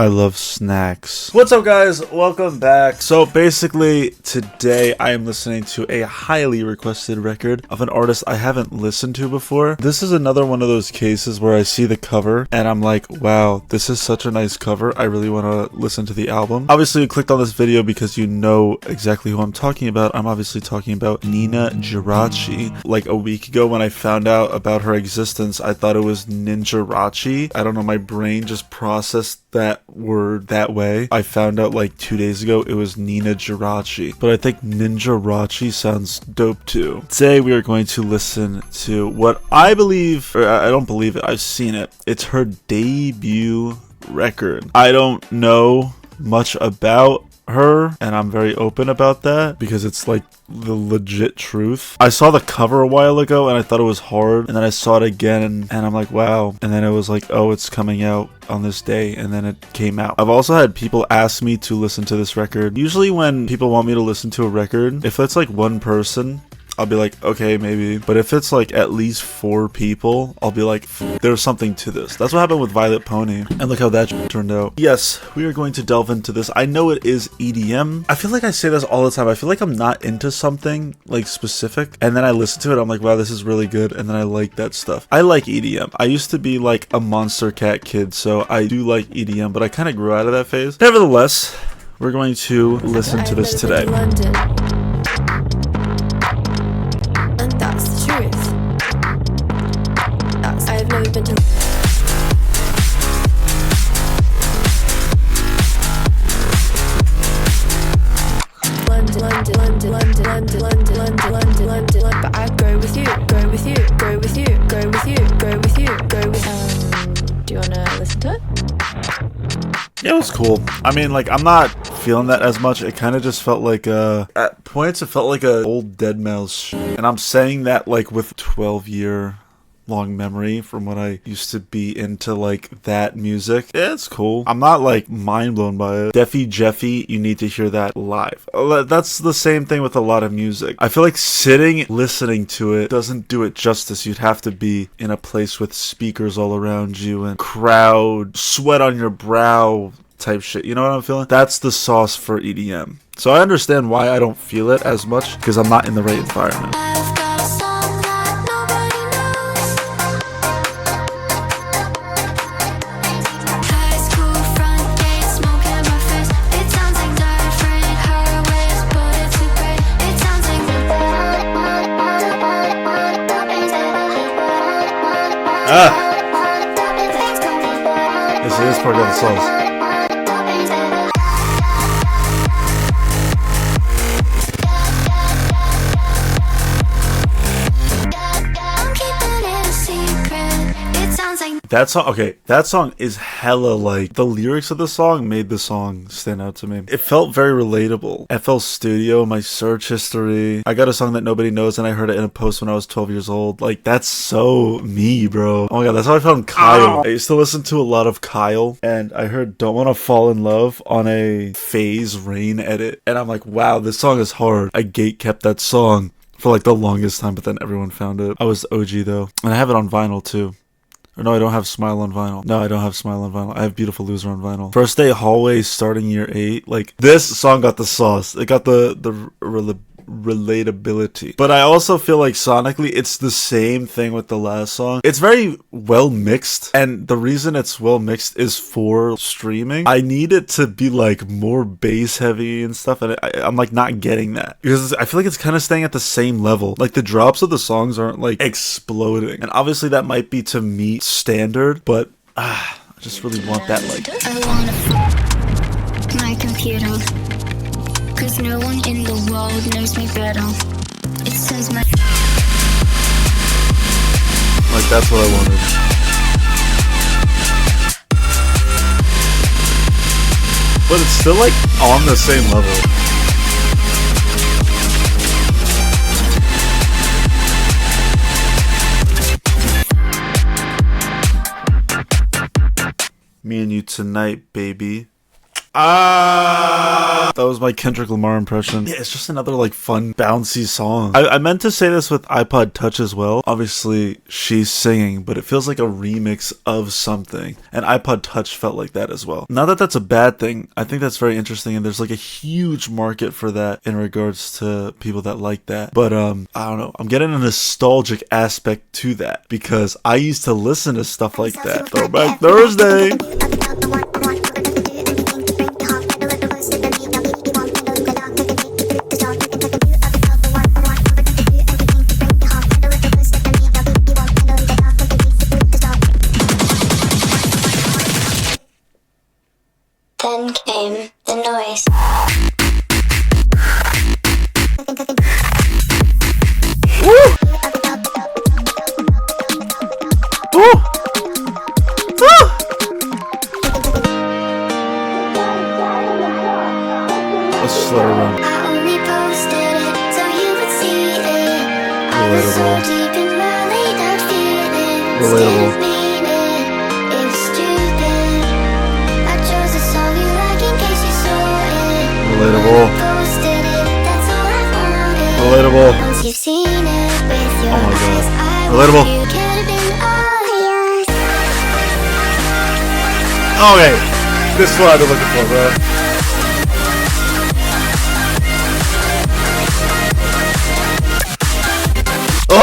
I love snacks. What's up, guys? Welcome back. So basically, today I am listening to a highly requested record of an artist I haven't listened to before. This is another one of those cases where I see the cover and I'm like, wow, this is such a nice cover. I really want to listen to the album. Obviously, you clicked on this video because you know exactly who I'm talking about. I'm obviously talking about Ninajirachi. Like a week ago when I found out about her existence, I thought it was Ninjirachi. I don't know, my brain just processed that word that way. I found out like 2 days ago it was Ninajirachi, but I think Ninjirachi sounds dope too. Today we are going to listen to what I believe, or I don't believe it, I've seen it. It's her debut record. I don't know much about her, and I'm very open about that because it's like the legit truth. I saw the cover a while ago and I thought it was hard, and then I saw it again and I'm like, wow. And then it was like, oh, it's coming out on this day, and then it came out. I've also had people ask me to listen to this record. Usually when people want me to listen to a record, if it's like one person, I'll be like, okay, maybe. But if it's like at least 4 people, I'll be like, there's something to this. That's what happened with Violet Pony. And look how that turned out. Yes, we are going to delve into this. I know it is EDM. I feel like I say this all the time. I feel like I'm not into something like specific. And then I listen to it. I'm like, wow, this is really good. And then I like that stuff. I like EDM. I used to be like a Monster Cat kid. So I do like EDM, but I kind of grew out of that phase. Nevertheless, we're going to listen to this today. I've never been to London, but I'd go with you. Do you wanna listen to it? Yeah, it was cool. I mean, like, I'm not feeling that as much. It kind of just felt like at points it felt like a old Deadmau5 shit. And I'm saying that like with 12-year long memory from when I used to be into like that music. Yeah, it's cool. I'm not like mind blown by it. Defy Jeffy, you need to hear that live. That's the same thing with a lot of music. I feel like sitting listening to it doesn't do it justice. You'd have to be in a place with speakers all around you and crowd, sweat on your brow type shit. You know what I'm feeling? That's the sauce for EDM. So I understand why I don't feel it as much, because I'm not in the right environment. This part of the sauce. That song, okay, that song is hella like, the lyrics of the song made the song stand out to me. It felt very relatable. FL Studio, my search history. I got a song that nobody knows and I heard it in a post when I was 12 years old. Like, that's so me, bro. Oh my god, that's how I found Kyle. I used to listen to a lot of Kyle, and I heard Don't Wanna Fall in Love on a Phase Rain edit. And I'm like, wow, this song is hard. I gatekept that song for like the longest time, but then everyone found it. I was OG though. And I have it on vinyl too. Or no, I don't have Smile on vinyl. No, I don't have Smile on vinyl. I have Beautiful Loser on vinyl. First Day Hallway starting year 8. Like, this song got the sauce. It got the relatability. But I also feel like sonically it's the same thing with the last song. It's very well mixed, and the reason it's well mixed is for streaming. I need it to be like more bass heavy and stuff, and I'm like not getting that because I feel like it's kind of staying at the same level. Like the drops of the songs aren't like exploding, and obviously that might be to meet standard, but I just really want that like. I wanna my computer, 'cause no one in the world knows me better. It says my like, that's what I wanted. But it's still like on the same level. Me and You Tonight, baby. That was my Kendrick Lamar impression. Yeah, it's just another like fun, bouncy song. I meant to say this with iPod Touch as well. Obviously, she's singing, but it feels like a remix of something. And iPod Touch felt like that as well. Not that that's a bad thing. I think that's very interesting, and there's like a huge market for that in regards to people that like that. But I don't know. I'm getting a nostalgic aspect to that because I used to listen to stuff like that. Throwback Thursday. Then came the noise. Woo! Woo! Ah! Let's just let her run. I only posted it so you would see it. I was so Relatable. deep in my laid out feelings. Relatable. Didn't mean it. It was stupid. I chose a song you like in case you saw it. Relatable. Posted it. That's all I wanted. Relatable. Once you've seen it with your Oh my God. eyes, I Relatable. wish you could have been all yours. Okay, this is what I've been looking for, bro. Oh!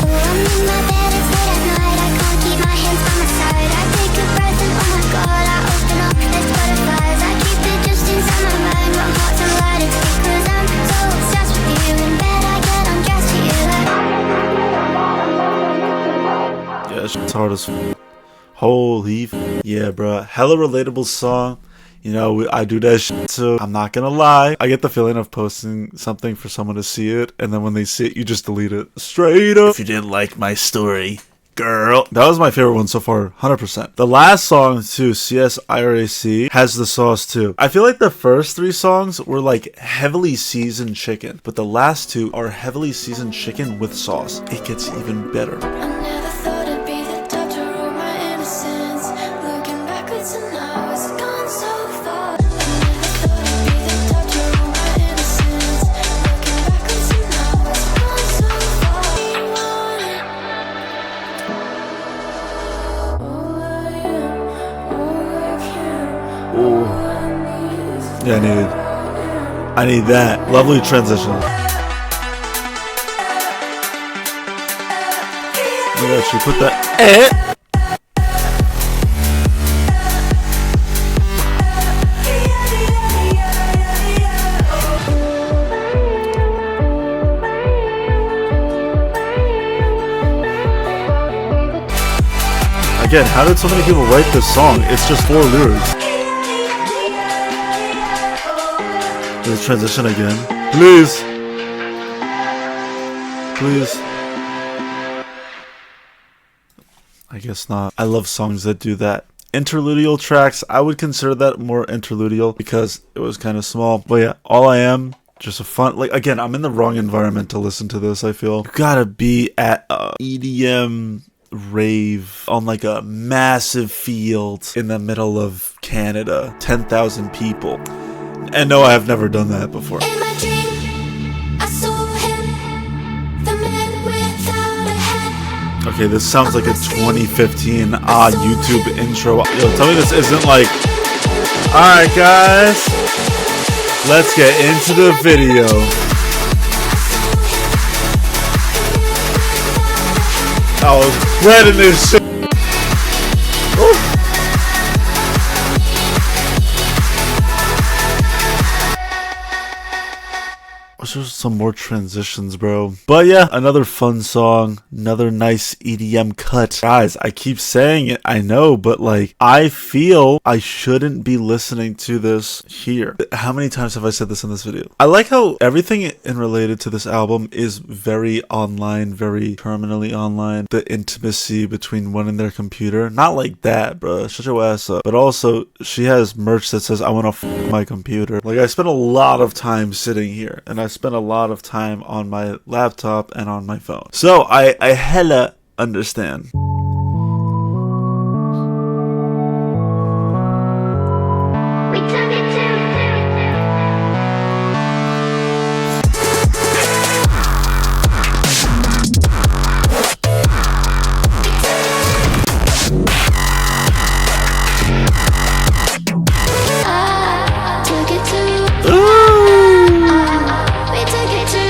I'm in my bed, it's late at night. I can't keep my hands by my side. I take a breath and oh my God, I open up, there's butterflies. I keep it just inside my mind. My heart's alight, it's because I'm so obsessed with you. In bed, I get undressed for you. Yeah, it's hard as f. Holy f. Yeah, bro. Hella relatable song. You know, I do that shit too. I'm not gonna lie. I get the feeling of posting something for someone to see it, and then when they see it, you just delete it. Straight up. If you didn't like my story, girl. That was my favorite one so far, 100%. The last song, too, CSIRAC, has the sauce, too. I feel like the first three songs were, like, heavily seasoned chicken, but the last two are heavily seasoned chicken with sauce. It gets even better. I never thought I'd be the type to ruin my innocence. Looking backwards and now it's gone so far. I never thought I'd be the type to ruin my innocence. Looking backwards and now it's gone so far. You want it. All I am, all I can, all I need is Yeah, I need that. Lovely transition. Yeah, she put that. Again, how did so many people write this song? It's just 4 lyrics. There's a transition again. Please. Please. I guess not. I love songs that do that. Interludial tracks, I would consider that more interludial because it was kind of small. But yeah, All I Am, just a fun, like, again, I'm in the wrong environment to listen to this, I feel. You gotta be at a EDM rave on like a massive field in the middle of Canada. 10,000 people. And no, I have never done that before. In my dream, I saw him, the man without a hat. Okay, this sounds like a 2015 YouTube intro. Yo, tell me this isn't like, alright guys, let's get into the video. I was dreading this shit. Ooh. There's some more transitions, bro. But yeah, another fun song, another nice EDM cut. Guys, I keep saying it, I know, but like, I feel I shouldn't be listening to this here. How many times have I said this in this video? I like how everything in related to this album is very online, very terminally online. The intimacy between one and their computer. Not like that, bro. Shut your ass up. But also, she has merch that says, I want to f my computer. Like, I spent a lot of time sitting here, and I spent a lot of time on my laptop and on my phone. So I hella understand. We took it to took it to we took it to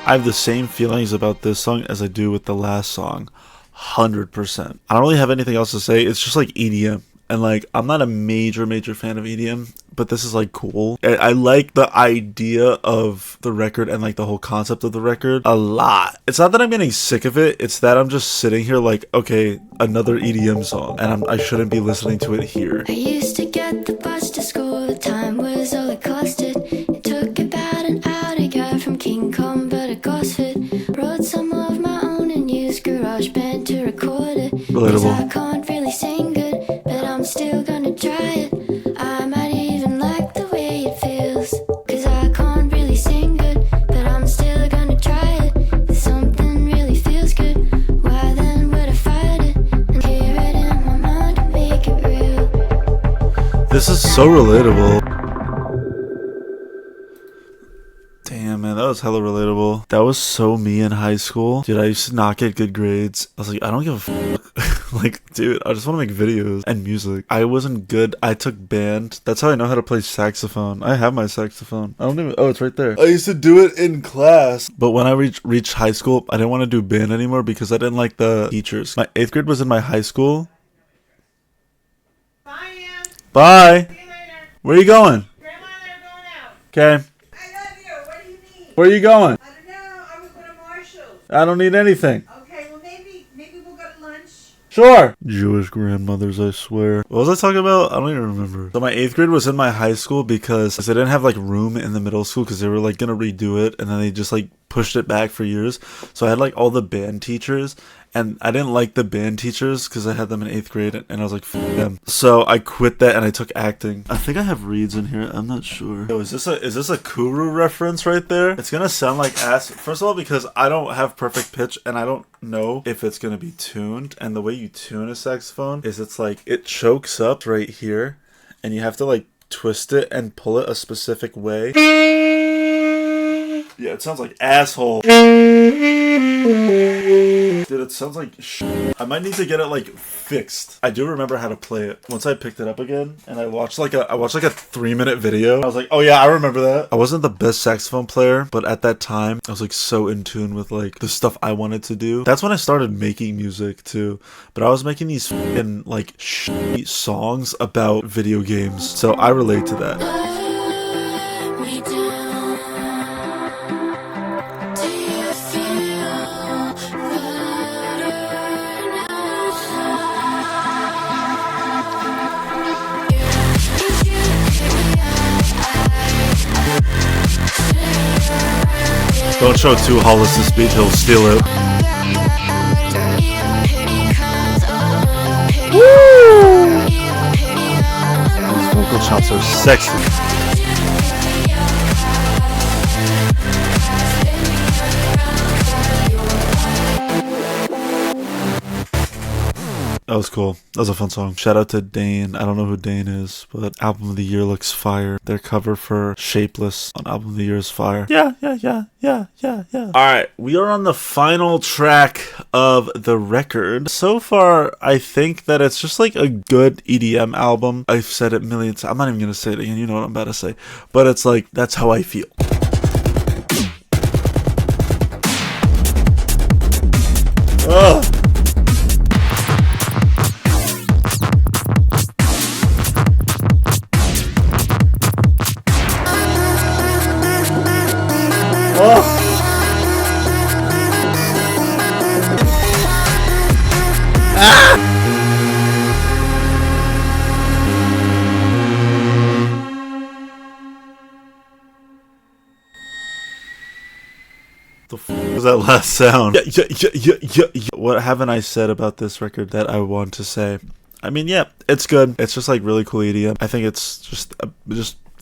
I have the same feelings about this song as I do with the last song. 100%. I don't really have anything else to say. It's just like EDM. And like, I'm not a major fan of EDM, but this is like cool. I like the idea of the record and like the whole concept of the record a lot. It's not that I'm getting sick of it. It's that I'm just sitting here like, okay, another EDM song, and I shouldn't be listening to it here. I used to get the bus to school, the time was all it costed. It took about an hour to get from King Kong, but it got fit. Wrote some of my own and used GarageBand to record it. 'Cause I can't really sing good, but I'm still gonna try it. I might even like the way it feels, 'cause I can't really sing good, but I'm still gonna try it. If something really feels good, why then would I fight it? And hear it in my mind and make it real. This is so relatable. Damn, man, that was hella relatable. That was so me in high school. Dude, I used to not get good grades. I was like, I don't give a fuck. Like, dude, I just want to make videos and music. I wasn't good. I took band. That's how I know how to play saxophone. I have my saxophone. I don't even... Oh, it's right there. I used to do it in class. But when I reached high school, I didn't want to do band anymore because I didn't like the teachers. My 8th grade was in my high school. Bye, Ann. Bye. See you later. Where are you going? Grandma and I are going out. Okay. I love you. What do you need? Where are you going? I don't know. I was going to Marshall's. I don't need anything. Okay, well, maybe we'll go to lunch. Sure. Jewish grandmothers, I swear. What was I talking about? I don't even remember. So my 8th grade was in my high school because they didn't have like room in the middle school because they were like gonna redo it, and then they just like pushed it back for years. So I had like all the band teachers, and I didn't like the band teachers because I had them in 8th grade, and I was like, F them. So I quit that and I took acting. I think I have reeds in here. I'm not sure. Yo, is this a Kuru reference right there? It's gonna sound like ass. First of all, because I don't have perfect pitch and I don't know if it's gonna be tuned. And the way you tune a saxophone is it's like it chokes up right here, and you have to like twist it and pull it a specific way. Yeah, it sounds like asshole. Dude, it sounds like I might need to get it like fixed. I do remember how to play it once I picked it up again, and I watched like a 3-minute video. I was like, oh yeah, I remember that. I wasn't the best saxophone player, but at that time I was like so in tune with like the stuff I wanted to do. That's when I started making music too. But I was making these fucking like shitty songs about video games, so I relate to that. We do. Do you feel better now? Don't show too Hollis to speed, he'll steal it. These vocal chops are sexy. That was cool. That was a fun song. Shout out to Dane. I don't know who Dane is, but Album of the Year looks fire. Their cover for Shapeless on Album of the Year is fire. Yeah. Alright, we are on the final track of the record. So far, I think that it's just like a good EDM album. I've said it millions times. I'm not even going to say it again. You know what I'm about to say. But it's like, that's how I feel. Ugh. The f was that last sound? Yeah. What haven't I said about this record that I want to say? I mean, yeah, it's good. It's just like really cool EDM. I think it's just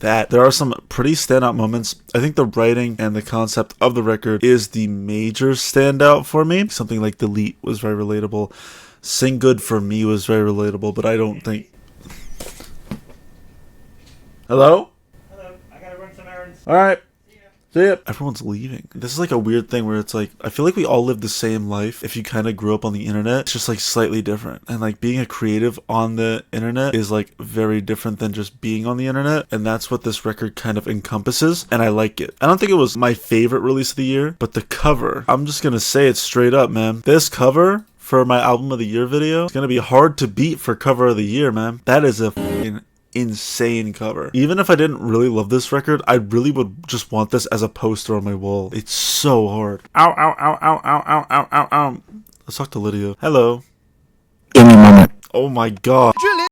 that. There are some pretty standout moments. I think the writing and the concept of the record is the major standout for me. Something like Delete was very relatable. Sing Good for Me was very relatable, but I don't think... Hello? Hello, I gotta run some errands. Alright. See ya. Everyone's leaving. This is like a weird thing where it's like, I feel like we all live the same life. If you kind of grew up on the internet, it's just like slightly different. And like being a creative on the internet is like very different than just being on the internet. And that's what this record kind of encompasses. And I like it. I don't think it was my favorite release of the year, but the cover, I'm just gonna say it straight up, man. This cover for my album of the year video is gonna be hard to beat for cover of the year, man. That is a fucking insane cover. Even if I didn't really love this record, I really would just want this as a poster on my wall. It's so hard. Ow, ow, ow, ow, ow, ow, ow, ow, ow. Let's talk to Lydia. Hello. Give me a moment. Oh my god.